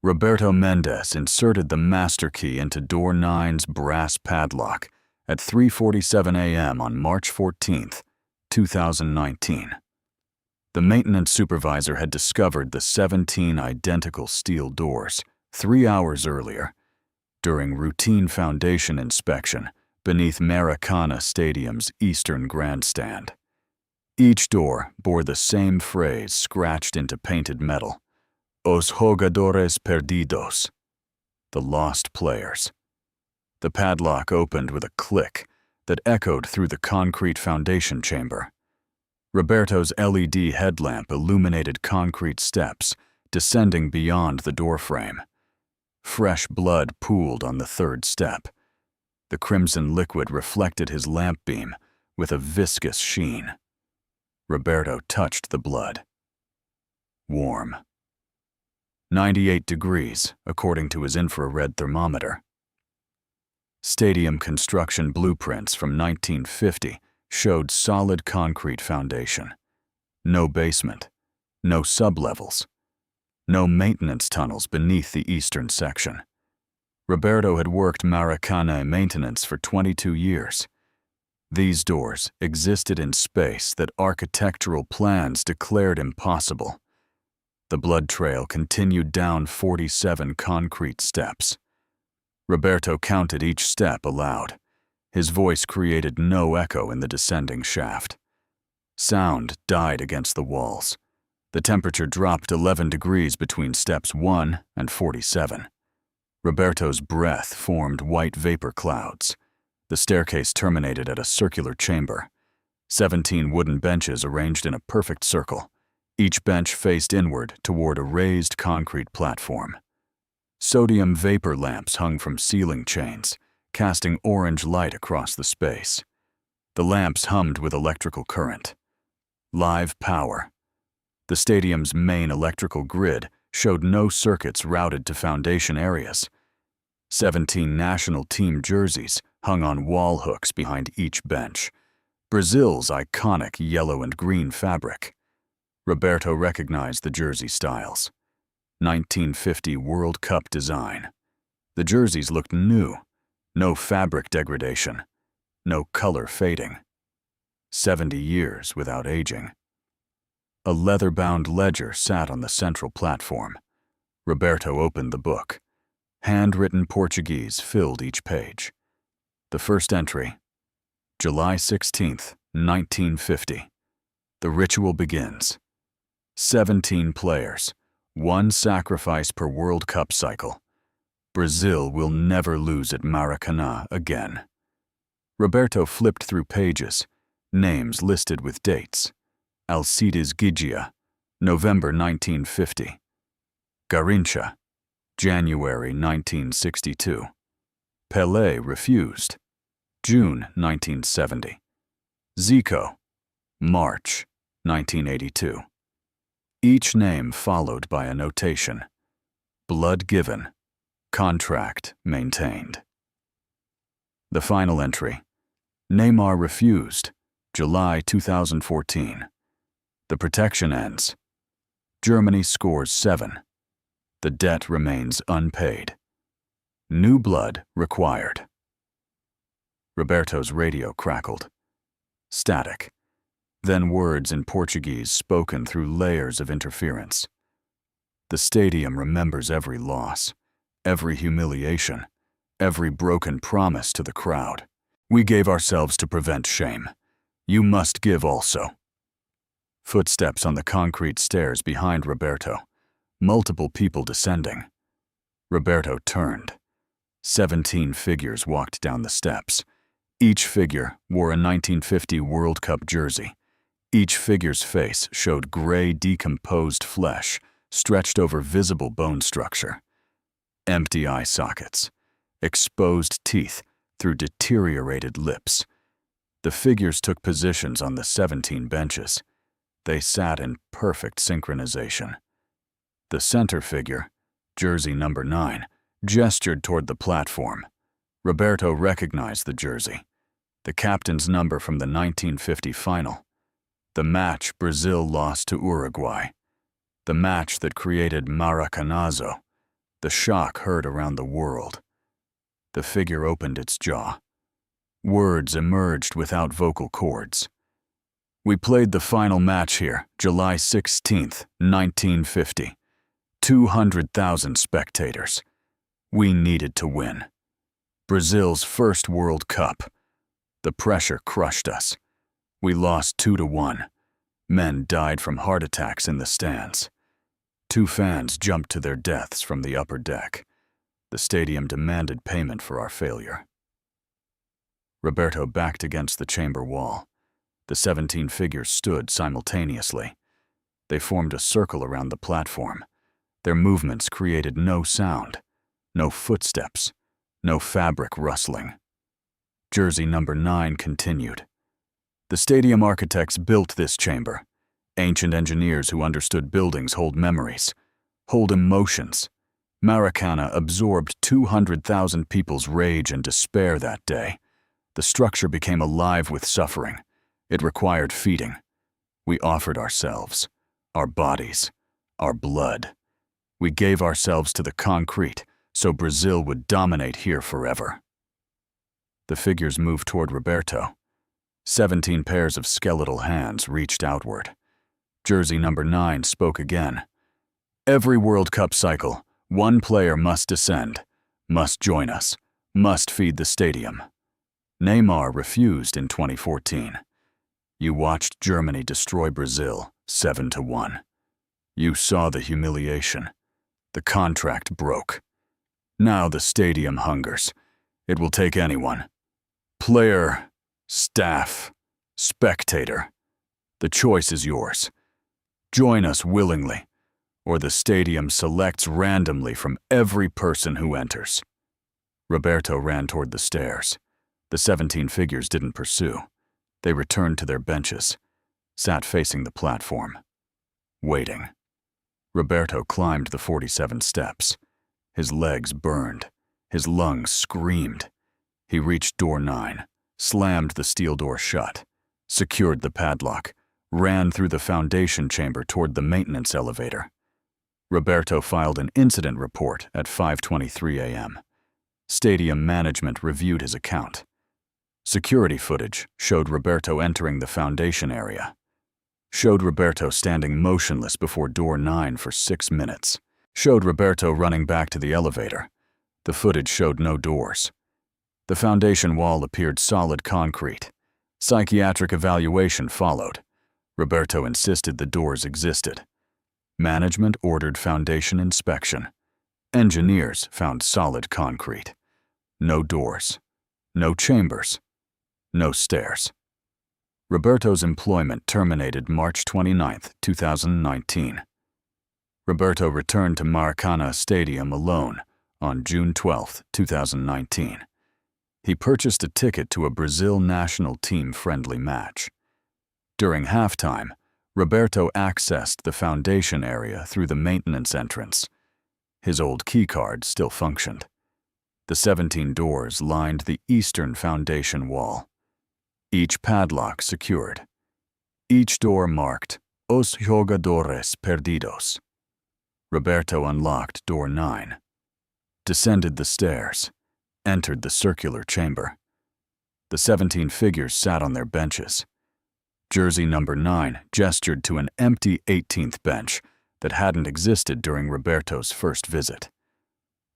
Roberto Mendes inserted the master key into door 9's brass padlock at 3:47 a.m. on March 14, 2019. The maintenance supervisor had discovered the 17 identical steel doors 3 hours earlier during routine foundation inspection beneath Maracanã Stadium's eastern grandstand. Each door bore the same phrase scratched into painted metal: Os jogadores perdidos, the lost players. The padlock opened with a click that echoed through the concrete foundation chamber. Roberto's LED headlamp illuminated concrete steps descending beyond the doorframe. Fresh blood pooled on the third step. The crimson liquid reflected his lamp beam with a viscous sheen. Roberto touched the blood. Warm. 98 degrees, according to his infrared thermometer. Stadium construction blueprints from 1950 showed solid concrete foundation. No basement, no sublevels, no maintenance tunnels beneath the eastern section. Roberto had worked Maracanã maintenance for 22 years. These doors existed in space that architectural plans declared impossible. The blood trail continued down 47 concrete steps. Roberto counted each step aloud. His voice created no echo in the descending shaft. Sound died against the walls. The temperature dropped 11 degrees between steps 1 and 47. Roberto's breath formed white vapor clouds. The staircase terminated at a circular chamber. 17 wooden benches arranged in a perfect circle. Each bench faced inward toward a raised concrete platform. Sodium vapor lamps hung from ceiling chains, casting orange light across the space. The lamps hummed with electrical current. Live power. The stadium's main electrical grid showed no circuits routed to foundation areas. 17 national team jerseys hung on wall hooks behind each bench. Brazil's iconic yellow and green fabric. Roberto recognized the jersey styles. 1950 World Cup design. The jerseys looked new. No fabric degradation. No color fading. 70 years without aging. A leather-bound ledger sat on the central platform. Roberto opened the book. Handwritten Portuguese filled each page. The first entry, July 16, 1950. The ritual begins. 17 players, 1 sacrifice per World Cup cycle. Brazil will never lose at Maracanã again. Roberto flipped through pages, names listed with dates. Alcides Gigia, November 1950. Garrincha, January 1962. Pelé refused, June 1970. Zico, March 1982. Each name followed by a notation. Blood given, contract maintained. The final entry. Neymar refused, July 2014. The protection ends. Germany scores 7. The debt remains unpaid. New blood required. Roberto's radio crackled. Static. Then words in Portuguese spoken through layers of interference. The stadium remembers every loss, every humiliation, every broken promise to the crowd. We gave ourselves to prevent shame. You must give also. Footsteps on the concrete stairs behind Roberto. Multiple people descending. Roberto turned. 17 figures walked down the steps. Each figure wore a 1950 World Cup jersey. Each figure's face showed gray, decomposed flesh stretched over visible bone structure. Empty eye sockets. Exposed teeth through deteriorated lips. The figures took positions on the 17 benches. They sat in perfect synchronization. The center figure, jersey number 9, gestured toward the platform. Roberto recognized the jersey, the captain's number from the 1950 final. The match Brazil lost to Uruguay. The match that created Maracanazo, The shock heard around the world. The figure opened its jaw. Words emerged without vocal cords. We played the final match here, July 16th, 1950. 200,000 spectators. We needed to win. Brazil's first World Cup. The pressure crushed us. We lost 2-1. Men died from heart attacks in the stands. 2 fans jumped to their deaths from the upper deck. The stadium demanded payment for our failure. Roberto backed against the chamber wall. The 17 figures stood simultaneously. They formed a circle around the platform. Their movements created no sound, no footsteps, no fabric rustling. Jersey number 9 continued. The stadium architects built this chamber. Ancient engineers who understood buildings hold memories, hold emotions. Maracanã absorbed 200,000 people's rage and despair that day. The structure became alive with suffering. It required feeding. We offered ourselves, our bodies, our blood. We gave ourselves to the concrete so Brazil would dominate here forever. The figures moved toward Roberto. 17 pairs of skeletal hands reached outward. Jersey number 9 spoke again. Every World Cup cycle, one player must descend, must join us, must feed the stadium. Neymar refused in 2014. You watched Germany destroy Brazil 7-1. You saw the humiliation. The contract broke. Now the stadium hungers. It will take anyone. Player, staff, spectator. The choice is yours. Join us willingly, or the stadium selects randomly from every person who enters. Roberto ran toward the stairs. The 17 figures didn't pursue. They returned to their benches, sat facing the platform, waiting. Roberto climbed the 47 steps. His legs burned. His lungs screamed. He reached door 9, slammed the steel door shut, secured the padlock, ran through the foundation chamber toward the maintenance elevator. Roberto filed an incident report at 5:23 a.m. Stadium management reviewed his account. Security footage showed Roberto entering the foundation area. Showed Roberto standing motionless before door 9 for 6 minutes. Showed Roberto running back to the elevator. The footage showed no doors. The foundation wall appeared solid concrete. Psychiatric evaluation followed. Roberto insisted the doors existed. Management ordered foundation inspection. Engineers found solid concrete. No doors. No chambers. No stairs. Roberto's employment terminated March 29, 2019. Roberto returned to Maracanã Stadium alone on June 12, 2019. He purchased a ticket to a Brazil national team friendly match. During halftime, Roberto accessed the foundation area through the maintenance entrance. His old keycard still functioned. The 17 doors lined the eastern foundation wall. Each padlock secured. Each door marked Os Jogadores Perdidos. Roberto unlocked door 9, descended the stairs, entered the circular chamber. The 17 figures sat on their benches. Jersey number 9 gestured to an empty 18th bench that hadn't existed during Roberto's first visit.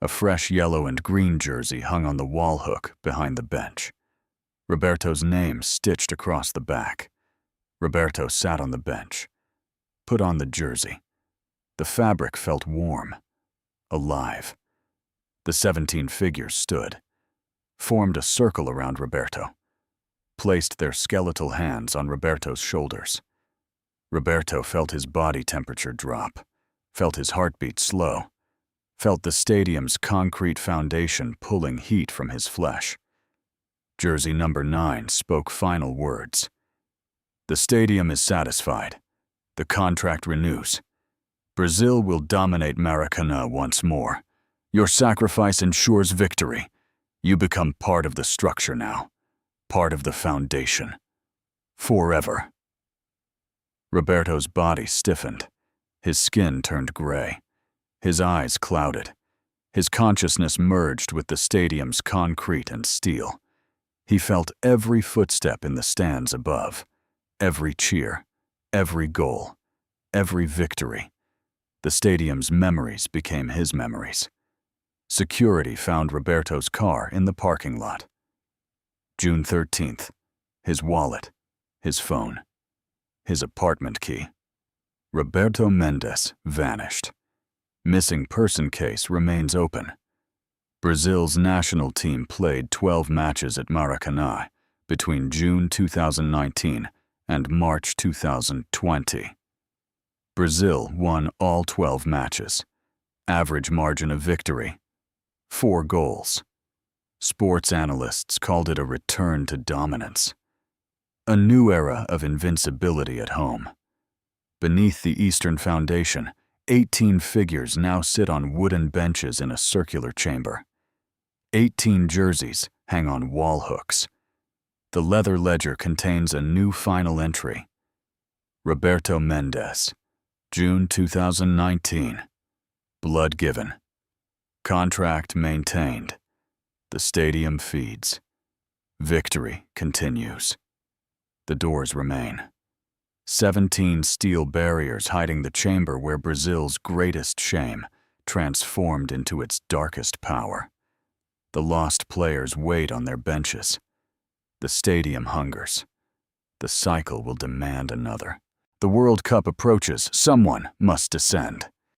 A fresh yellow and green jersey hung on the wall hook behind the bench. Roberto's name stitched across the back. Roberto sat on the bench, put on the jersey. The fabric felt warm, alive. The 17 figures stood, formed a circle around Roberto, placed their skeletal hands on Roberto's shoulders. Roberto felt his body temperature drop, felt his heartbeat slow, felt the stadium's concrete foundation pulling heat from his flesh. Jersey number 9 spoke final words. The stadium is satisfied. The contract renews. Brazil will dominate Maracanã once more. Your sacrifice ensures victory. You become part of the structure now, part of the foundation. Forever. Roberto's body stiffened. His skin turned gray. His eyes clouded. His consciousness merged with the stadium's concrete and steel. He felt every footstep in the stands above, every cheer, every goal, every victory. The stadium's memories became his memories. Security found Roberto's car in the parking lot. June 13th, his wallet, his phone, his apartment key. Roberto Mendes vanished. Missing person case remains open. Brazil's national team played 12 matches at Maracanã between June 2019 and March 2020. Brazil won all 12 matches. Average margin of victory, 4 goals. Sports analysts called it a return to dominance. A new era of invincibility at home. Beneath the Eastern Foundation, 18 figures now sit on wooden benches in a circular chamber. 18 jerseys hang on wall hooks. The leather ledger contains a new final entry. Roberto Mendes, June 2019. Blood given. Contract maintained. The stadium feeds. Victory continues. The doors remain. 17 steel barriers hiding the chamber where Brazil's greatest shame transformed into its darkest power. The lost players wait on their benches. The stadium hungers. The cycle will demand another. The World Cup approaches. Someone must descend.